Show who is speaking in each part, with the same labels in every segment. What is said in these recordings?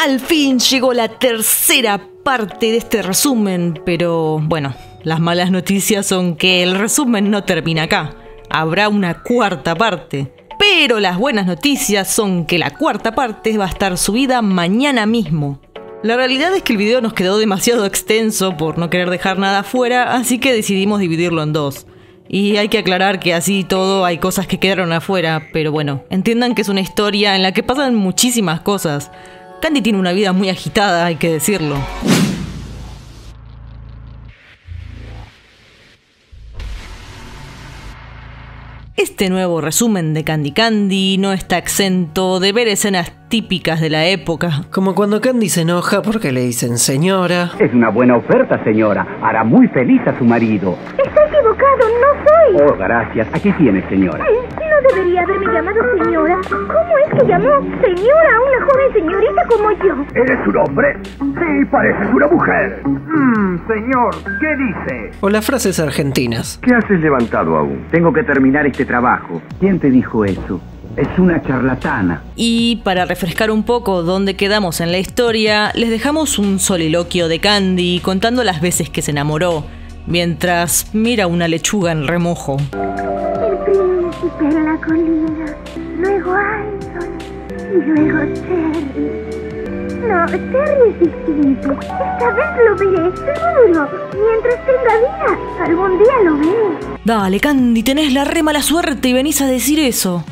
Speaker 1: Al fin llegó la tercera parte de este resumen, pero bueno, las malas noticias son que el resumen no termina acá. Habrá una cuarta parte. Pero las buenas noticias son que la cuarta parte va a estar subida mañana mismo. La realidad es que el video nos quedó demasiado extenso por no querer dejar nada afuera, así que decidimos dividirlo en dos. Y hay que aclarar que así todo hay cosas que quedaron afuera, pero bueno, entiendan que es una historia en la que pasan muchísimas cosas. Candy tiene una vida muy agitada, hay que decirlo. Este nuevo resumen de Candy Candy no está exento de ver escenas típicas de la época.
Speaker 2: Como cuando Candy se enoja porque le dicen señora.
Speaker 3: Es una buena oferta, señora. Hará muy feliz a su marido.
Speaker 4: Está equivocado, no soy.
Speaker 3: Oh, gracias. Aquí tiene, señora.
Speaker 4: No debería haberme llamado señora. ¿Cómo es que llamó señora a una joven señorita como yo?
Speaker 3: ¿Eres un hombre? Sí, pareces una mujer. Señor, ¿qué dice?
Speaker 2: O las frases argentinas.
Speaker 3: ¿Qué haces levantado aún? Tengo que terminar este trabajo. ¿Quién te dijo eso? Es una charlatana.
Speaker 1: Y para refrescar un poco dónde quedamos en la historia, les dejamos un soliloquio de Candy contando las veces que se enamoró, mientras mira una lechuga en remojo.
Speaker 4: El príncipe en la colina, luego Anson y luego Terry. No, Terry es distinto. Esta vez lo veré, seguro. Mientras tenga vida, algún día lo veré.
Speaker 1: Dale, Candy, tenés la re mala suerte y venís a decir eso.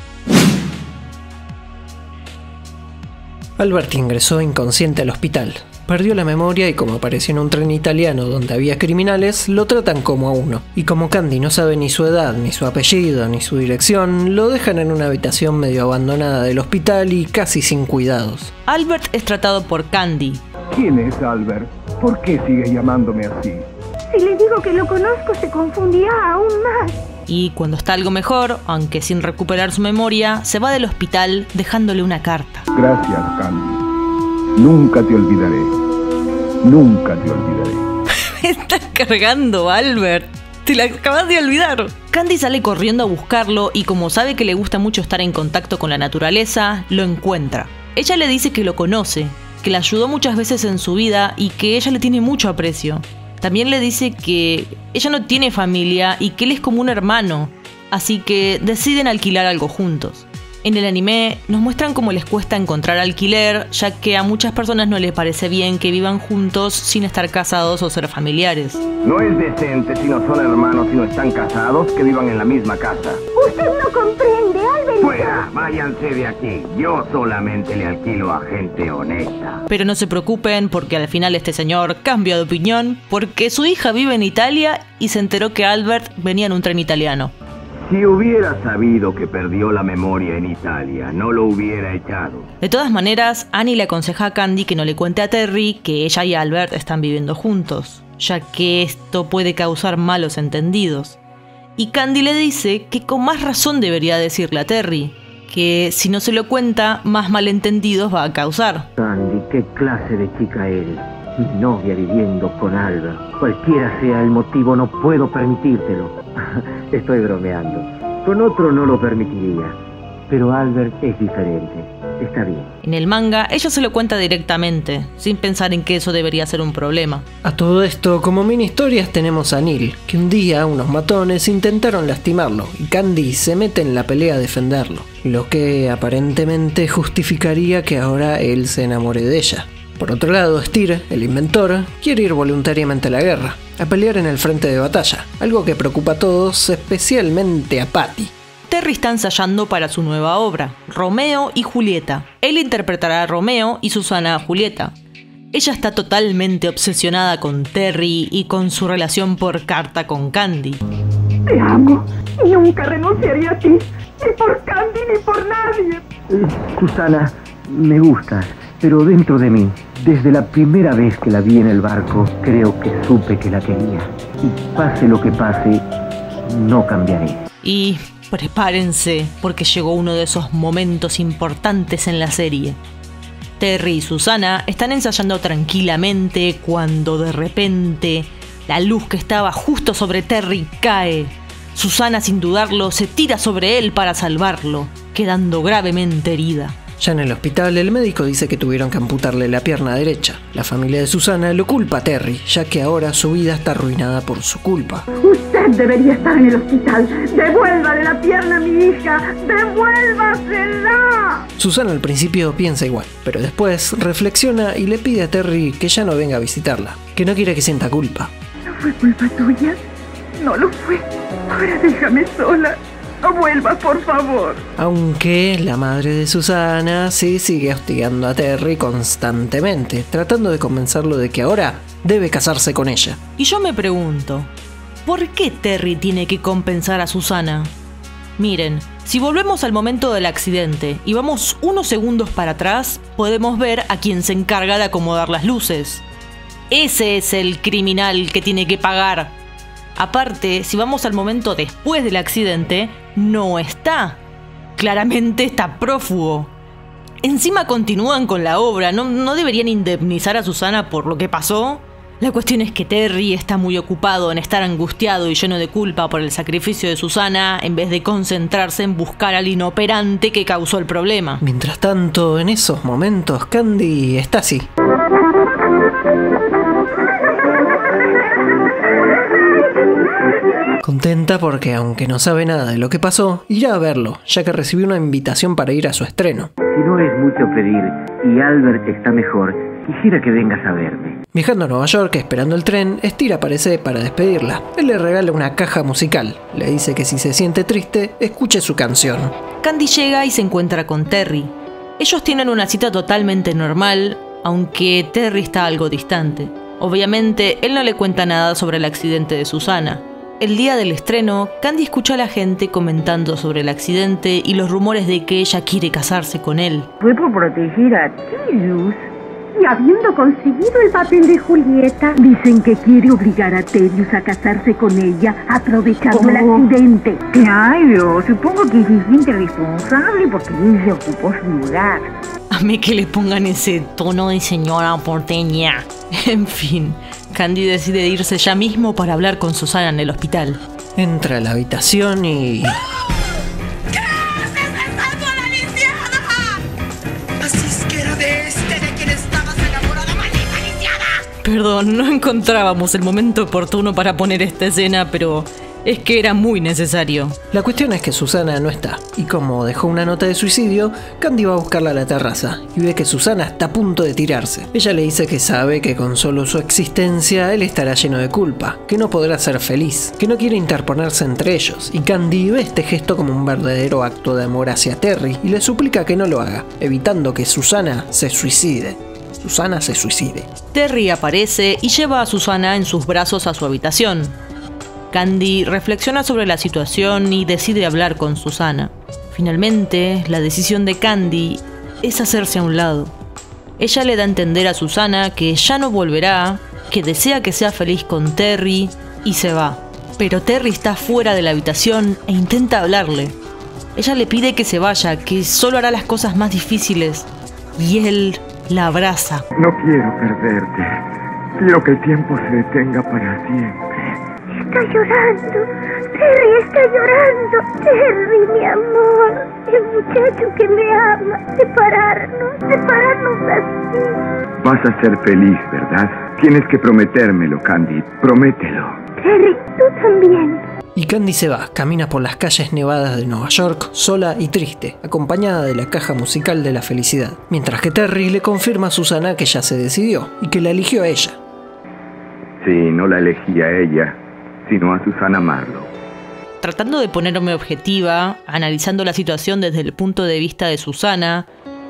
Speaker 2: Albert ingresó inconsciente al hospital. Perdió la memoria y como apareció en un tren italiano donde había criminales, lo tratan como a uno. Y como Candy no sabe ni su edad, ni su apellido, ni su dirección, lo dejan en una habitación medio abandonada del hospital y casi sin cuidados.
Speaker 1: Albert es tratado por Candy.
Speaker 5: ¿Quién es Albert? ¿Por qué sigue llamándome así?
Speaker 4: Si le digo que lo conozco, se confundirá aún más.
Speaker 1: Y cuando está algo mejor, aunque sin recuperar su memoria, se va del hospital dejándole una carta.
Speaker 5: Gracias, Candy. Nunca te olvidaré. Nunca te olvidaré.
Speaker 1: Me estás cargando, Albert. Te la acabas de olvidar. Candy sale corriendo a buscarlo y como sabe que le gusta mucho estar en contacto con la naturaleza, lo encuentra. Ella le dice que lo conoce, que le ayudó muchas veces en su vida y que ella le tiene mucho aprecio. También le dice que ella no tiene familia y que él es como un hermano, así que deciden alquilar algo juntos. En el anime nos muestran cómo les cuesta encontrar alquiler, ya que a muchas personas no les parece bien que vivan juntos sin estar casados o ser familiares.
Speaker 3: No es decente si no son hermanos y no están casados que vivan en la misma casa.
Speaker 4: Usted no comprende, Albert.
Speaker 3: ¡Fuera! Váyanse de aquí. Yo solamente le alquilo a gente honesta.
Speaker 1: Pero no se preocupen porque al final este señor cambia de opinión porque su hija vive en Italia y se enteró que Albert venía en un tren italiano.
Speaker 3: Si hubiera sabido que perdió la memoria en Italia, no lo hubiera echado.
Speaker 1: De todas maneras, Annie le aconseja a Candy que no le cuente a Terry que ella y Albert están viviendo juntos, ya que esto puede causar malos entendidos. Y Candy le dice que con más razón debería decirle a Terry, que si no se lo cuenta, más malentendidos va a causar.
Speaker 3: Candy, ¿qué clase de chica eres? Mi novia viviendo con Albert. Cualquiera sea el motivo, no puedo permitírtelo. Estoy bromeando. Con otro no lo permitiría. Pero Albert es diferente. Está bien.
Speaker 1: En el manga, ella se lo cuenta directamente, sin pensar en que eso debería ser un problema.
Speaker 2: A todo esto, como mini historias tenemos a Neil, que un día unos matones intentaron lastimarlo y Candy se mete en la pelea a defenderlo, lo que aparentemente justificaría que ahora él se enamore de ella. Por otro lado, Steer, el inventor, quiere ir voluntariamente a la guerra, a pelear en el frente de batalla, algo que preocupa a todos, especialmente a Patty.
Speaker 1: Terry está ensayando para su nueva obra, Romeo y Julieta. Él interpretará a Romeo y Susana a Julieta. Ella está totalmente obsesionada con Terry y con su relación por carta con Candy.
Speaker 4: Te amo. Nunca renunciaría a ti. Ni por Candy ni por nadie.
Speaker 3: Susana, me gustas, pero dentro de mí, desde la primera vez que la vi en el barco, creo que supe que la quería. Y pase lo que pase, no cambiaré.
Speaker 1: Y prepárense, porque llegó uno de esos momentos importantes en la serie. Terry y Susana están ensayando tranquilamente cuando de repente la luz que estaba justo sobre Terry cae. Susana, sin dudarlo, se tira sobre él para salvarlo, quedando gravemente herida.
Speaker 2: Ya en el hospital, el médico dice que tuvieron que amputarle la pierna derecha. La familia de Susana lo culpa a Terry, ya que ahora su vida está arruinada por su culpa.
Speaker 6: Usted debería estar en el hospital. ¡Devuélvale la pierna a mi hija! ¡Devuélvasela!
Speaker 2: Susana al principio piensa igual, pero después reflexiona y le pide a Terry que ya no venga a visitarla, que no quiere que sienta culpa.
Speaker 6: ¿No fue culpa tuya? No lo fue. Ahora déjame sola. No vuelvas, por favor.
Speaker 2: Aunque la madre de Susana sí sigue hostigando a Terry constantemente, tratando de convencerlo de que ahora debe casarse con ella.
Speaker 1: Y yo me pregunto, ¿por qué Terry tiene que compensar a Susana? Miren, si volvemos al momento del accidente y vamos unos segundos para atrás, podemos ver a quien se encarga de acomodar las luces. Ese es el criminal que tiene que pagar. Aparte, si vamos al momento después del accidente, no está. Claramente está prófugo. Encima continúan con la obra, ¿no deberían indemnizar a Susana por lo que pasó? La cuestión es que Terry está muy ocupado en estar angustiado y lleno de culpa por el sacrificio de Susana, en vez de concentrarse en buscar al inoperante que causó el problema.
Speaker 2: Mientras tanto, en esos momentos, Candy está así. Contenta porque, aunque no sabe nada de lo que pasó, irá a verlo, ya que recibió una invitación para ir a su estreno.
Speaker 3: Si no es mucho pedir y Albert está mejor, quisiera que vengas a verme.
Speaker 2: Viajando a Nueva York, esperando el tren, Steer aparece para despedirla. Él le regala una caja musical. Le dice que si se siente triste, escuche su canción.
Speaker 1: Candy llega y se encuentra con Terry. Ellos tienen una cita totalmente normal, aunque Terry está algo distante. Obviamente, él no le cuenta nada sobre el accidente de Susana. El día del estreno, Candy escucha a la gente comentando sobre el accidente y los rumores de que ella quiere casarse con él.
Speaker 6: Fue por proteger a Terius. Y habiendo conseguido el papel de Julieta, dicen que quiere obligar a Terius a casarse con ella, aprovechando el accidente. Claro, supongo que se siente responsable porque ella ocupó su lugar.
Speaker 1: A mí que le pongan ese tono de señora porteña. En fin, Candy decide irse ya mismo para hablar con Susana en el hospital.
Speaker 2: Entra a la habitación y...
Speaker 7: ¿Qué haces besando a la lisiada? Así es que era de quien estabas enamorada, maldita lisiada.
Speaker 1: Perdón, no encontrábamos el momento oportuno para poner esta escena, pero es que era muy necesario.
Speaker 2: La cuestión es que Susana no está, y como dejó una nota de suicidio, Candy va a buscarla a la terraza, y ve que Susana está a punto de tirarse. Ella le dice que sabe que con solo su existencia él estará lleno de culpa, que no podrá ser feliz, que no quiere interponerse entre ellos, y Candy ve este gesto como un verdadero acto de amor hacia Terry, y le suplica que no lo haga, evitando que Susana se suicide. Susana se suicide.
Speaker 1: Terry aparece y lleva a Susana en sus brazos a su habitación. Candy reflexiona sobre la situación y decide hablar con Susana. Finalmente, la decisión de Candy es hacerse a un lado. Ella le da a entender a Susana que ya no volverá, que desea que sea feliz con Terry y se va. Pero Terry está fuera de la habitación e intenta hablarle. Ella le pide que se vaya, que solo hará las cosas más difíciles. Y él la abraza.
Speaker 5: No quiero perderte. Quiero que el tiempo se detenga para siempre.
Speaker 4: Está llorando. Terry está llorando. Terry, mi amor. El muchacho que me ama. Separarnos así.
Speaker 5: Vas a ser feliz, ¿verdad? Tienes que prometérmelo, Candy. Promételo.
Speaker 4: Terry, tú también.
Speaker 2: Y Candy se va, camina por las calles nevadas de Nueva York, sola y triste, acompañada de la caja musical de la felicidad. Mientras que Terry le confirma a Susana que ya se decidió y que la eligió a ella.
Speaker 5: Sí, no la elegí a ella, sino a Susana Marlowe.
Speaker 1: Tratando de ponerme objetiva, analizando la situación desde el punto de vista de Susana,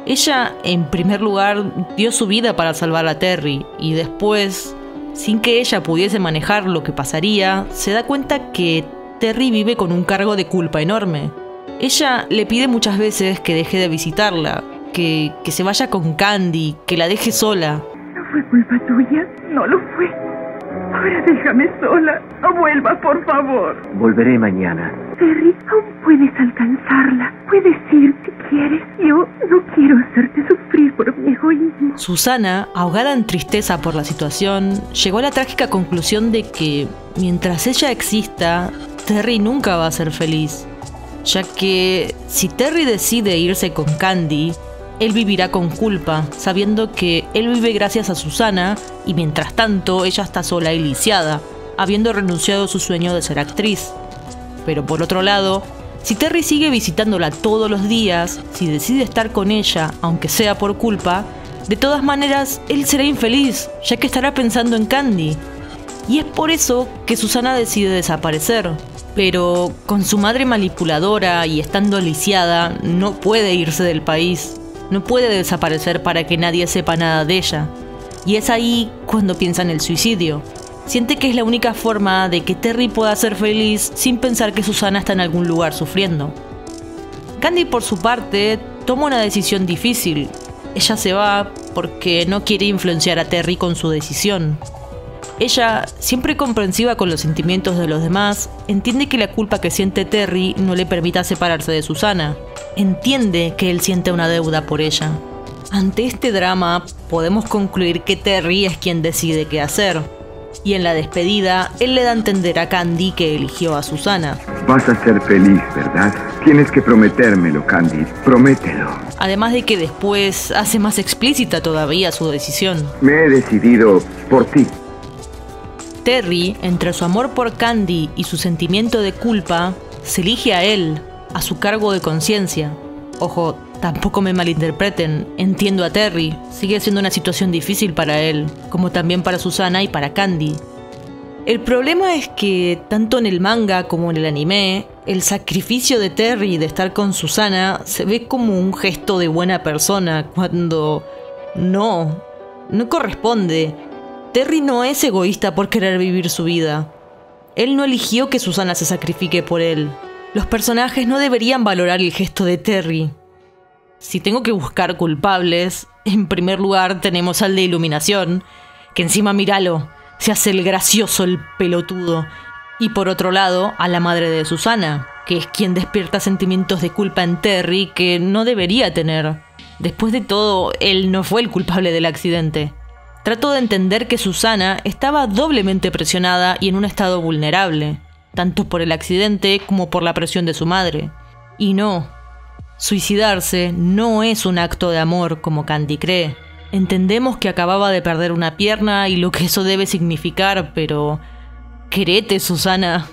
Speaker 1: ella, en primer lugar, dio su vida para salvar a Terry y después, sin que ella pudiese manejar lo que pasaría, se da cuenta que Terry vive con un cargo de culpa enorme. Ella le pide muchas veces que deje de visitarla, que se vaya con Candy, que la deje sola.
Speaker 6: ¿No fue culpa tuya? No lo fue. Ahora déjame sola. No vuelvas, por favor.
Speaker 3: Volveré mañana.
Speaker 6: Terry, aún puedes alcanzarla. Puedes ir si quieres. Yo no quiero hacerte sufrir por mi egoísmo.
Speaker 1: Susana, ahogada en tristeza por la situación, llegó a la trágica conclusión de que, mientras ella exista, Terry nunca va a ser feliz. Ya que, si Terry decide irse con Candy, él vivirá con culpa, sabiendo que él vive gracias a Susana y mientras tanto ella está sola y lisiada, habiendo renunciado a su sueño de ser actriz. Pero por otro lado, si Terry sigue visitándola todos los días, si decide estar con ella, aunque sea por culpa, de todas maneras él será infeliz, ya que estará pensando en Candy. Y es por eso que Susana decide desaparecer. Pero con su madre manipuladora y estando lisiada, no puede irse del país. No puede desaparecer para que nadie sepa nada de ella. Y es ahí cuando piensa en el suicidio. Siente que es la única forma de que Terry pueda ser feliz sin pensar que Susana está en algún lugar sufriendo. Candy, por su parte, toma una decisión difícil. Ella se va porque no quiere influenciar a Terry con su decisión. Ella, siempre comprensiva con los sentimientos de los demás, entiende que la culpa que siente Terry no le permita separarse de Susana. Entiende que él siente una deuda por ella. Ante este drama, podemos concluir que Terry es quien decide qué hacer. Y en la despedida, él le da a entender a Candy que eligió a Susana.
Speaker 5: Vas a ser feliz, ¿verdad? Tienes que prometérmelo, Candy. Promételo.
Speaker 1: Además de que después hace más explícita todavía su decisión.
Speaker 5: Me he decidido por ti.
Speaker 1: Terry, entre su amor por Candy y su sentimiento de culpa, se elige a él, a su cargo de conciencia. Ojo, tampoco me malinterpreten, entiendo a Terry, sigue siendo una situación difícil para él, como también para Susana y para Candy. El problema es que, tanto en el manga como en el anime, el sacrificio de Terry de estar con Susana se ve como un gesto de buena persona, cuando no corresponde. Terry no es egoísta por querer vivir su vida. Él no eligió que Susana se sacrifique por él. Los personajes no deberían valorar el gesto de Terry. Si tengo que buscar culpables, en primer lugar tenemos al de Iluminación, que encima míralo, se hace el gracioso, el pelotudo. Y por otro lado, a la madre de Susana, que es quien despierta sentimientos de culpa en Terry que no debería tener. Después de todo, él no fue el culpable del accidente. Trato de entender que Susana estaba doblemente presionada y en un estado vulnerable, tanto por el accidente como por la presión de su madre. Y no, suicidarse no es un acto de amor como Candy cree. Entendemos que acababa de perder una pierna y lo que eso debe significar, pero... querete, Susana.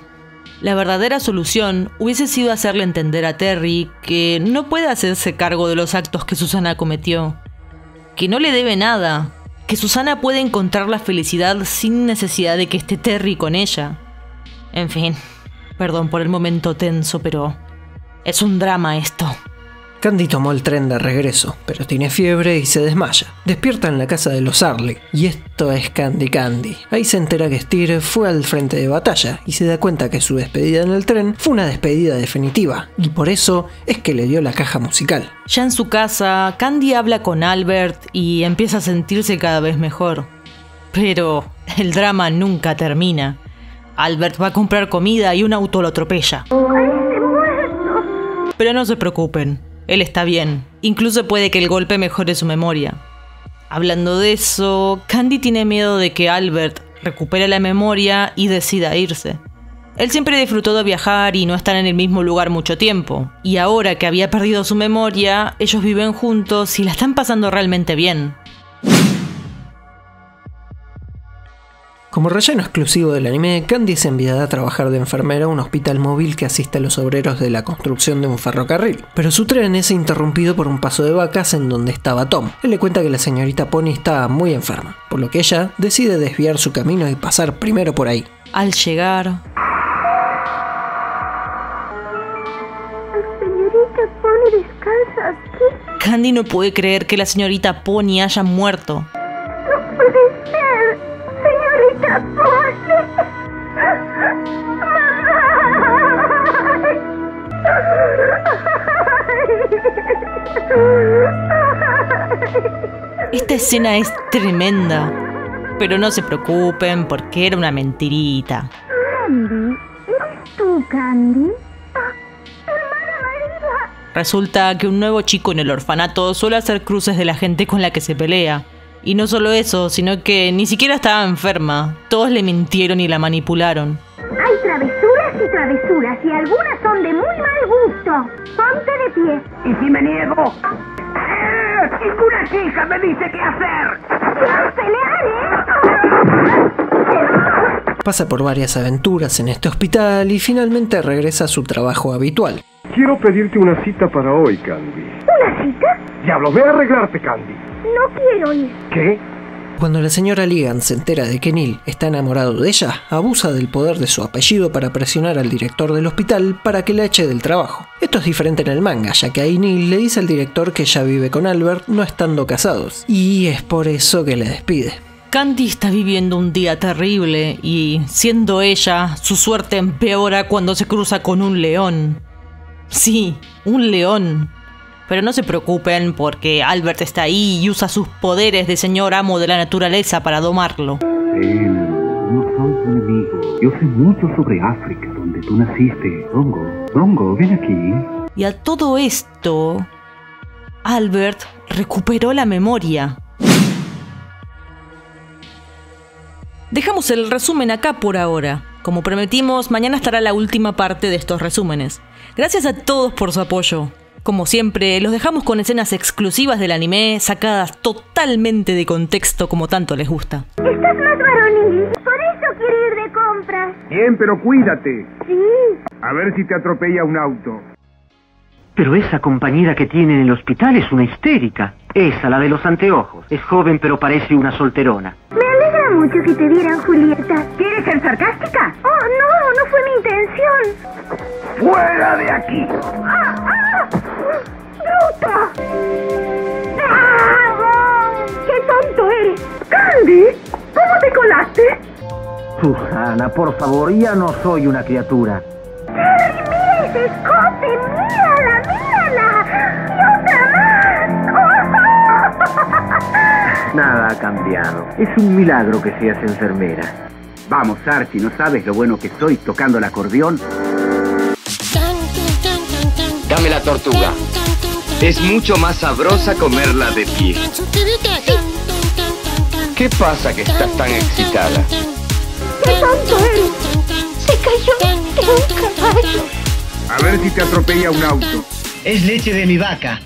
Speaker 1: La verdadera solución hubiese sido hacerle entender a Terry que no puede hacerse cargo de los actos que Susana cometió, que no le debe nada, que Susana puede encontrar la felicidad sin necesidad de que esté Terry con ella. En fin, perdón por el momento tenso, pero es un drama esto.
Speaker 2: Candy tomó el tren de regreso, pero tiene fiebre y se desmaya. Despierta en la casa de los Arley, y esto es Candy. Ahí se entera que Steer fue al frente de batalla, y se da cuenta que su despedida en el tren fue una despedida definitiva, y por eso es que le dio la caja musical.
Speaker 1: Ya en su casa, Candy habla con Albert y empieza a sentirse cada vez mejor. Pero el drama nunca termina. Albert va a comprar comida y un auto lo atropella. Pero no se preocupen. Él está bien, incluso puede que el golpe mejore su memoria. Hablando de eso, Candy tiene miedo de que Albert recupere la memoria y decida irse. Él siempre disfrutó de viajar y no estar en el mismo lugar mucho tiempo, y ahora que había perdido su memoria, ellos viven juntos y la están pasando realmente bien.
Speaker 2: Como relleno exclusivo del anime, Candy es enviada a trabajar de enfermera a un hospital móvil que asiste a los obreros de la construcción de un ferrocarril. Pero su tren es interrumpido por un paso de vacas en donde estaba Tom. Él le cuenta que la señorita Pony está muy enferma, por lo que ella decide desviar su camino y pasar primero por ahí.
Speaker 1: Al llegar...
Speaker 4: La señorita Pony descansa aquí.
Speaker 1: Candy no puede creer que la señorita Pony haya muerto.
Speaker 4: No puede ser. Señorita Pony.
Speaker 1: Esta escena es tremenda, pero no se preocupen porque era una mentirita.
Speaker 4: Candy, ¿eres tú, Candy? Hermana María.
Speaker 1: Resulta que un nuevo chico en el orfanato suele hacer cruces de la gente con la que se pelea. Y no solo eso, sino que ni siquiera estaba enferma. Todos le mintieron y la manipularon.
Speaker 4: Hay travesuras y travesuras y algunas son de muy mal gusto. Ponte de pie.
Speaker 3: ¿Y si me niego? Ninguna chica me dice qué hacer.
Speaker 4: ¡Quiero pelear,
Speaker 2: Pasa por varias aventuras en este hospital y finalmente regresa a su trabajo habitual.
Speaker 5: Quiero pedirte una cita para hoy, Candy.
Speaker 4: ¿Una cita?
Speaker 5: Diablo, ve a arreglarte, Candy.
Speaker 4: No quiero ir.
Speaker 5: ¿Qué?
Speaker 2: Cuando la señora Ligan se entera de que Neil está enamorado de ella, abusa del poder de su apellido para presionar al director del hospital para que la eche del trabajo. Esto es diferente en el manga, ya que ahí Neil le dice al director que ella vive con Albert no estando casados, y es por eso que le despide.
Speaker 1: Candy está viviendo un día terrible y, siendo ella, su suerte empeora cuando se cruza con un león. Sí, un león. Pero no se preocupen porque Albert está ahí y usa sus poderes de señor amo de la naturaleza para domarlo.
Speaker 3: No soy tu enemigo. Yo sé mucho sobre África, donde tú naciste. Rongo, ven aquí.
Speaker 1: Y a todo esto, Albert recuperó la memoria. Dejamos el resumen acá por ahora. Como prometimos, mañana estará la última parte de estos resúmenes. Gracias a todos por su apoyo. Como siempre, los dejamos con escenas exclusivas del anime, sacadas totalmente de contexto como tanto les gusta.
Speaker 4: Estás más varonil. Por eso quiero ir de compras.
Speaker 5: Bien, pero cuídate.
Speaker 4: Sí.
Speaker 5: A ver si te atropella un auto.
Speaker 3: Pero esa compañera que tiene en el hospital es una histérica. Esa, la de los anteojos. Es joven pero parece una solterona.
Speaker 4: Me alegra mucho que te vieran, Julieta. ¿Quieres ser sarcástica? Oh, no fue mi intención.
Speaker 5: ¡Fuera de aquí!
Speaker 4: ¡Bruto! ¡Qué tonto eres! ¡Candy! ¿Cómo te colaste?
Speaker 3: Susana, por favor, ya no soy una criatura.
Speaker 4: ¡Terry, mira ese escote! ¡Mírala! ¡Y otra más!
Speaker 3: Nada ha cambiado. Es un milagro que seas enfermera. Vamos, Archie, ¿no sabes lo bueno que soy tocando el acordeón?
Speaker 8: Dame la tortuga. Es mucho más sabrosa comerla de pie. ¿Qué pasa que estás tan excitada?
Speaker 4: ¡Qué tonto eres! Se cayó de un caballo.
Speaker 5: A ver si te atropella un auto.
Speaker 9: Es leche de mi vaca.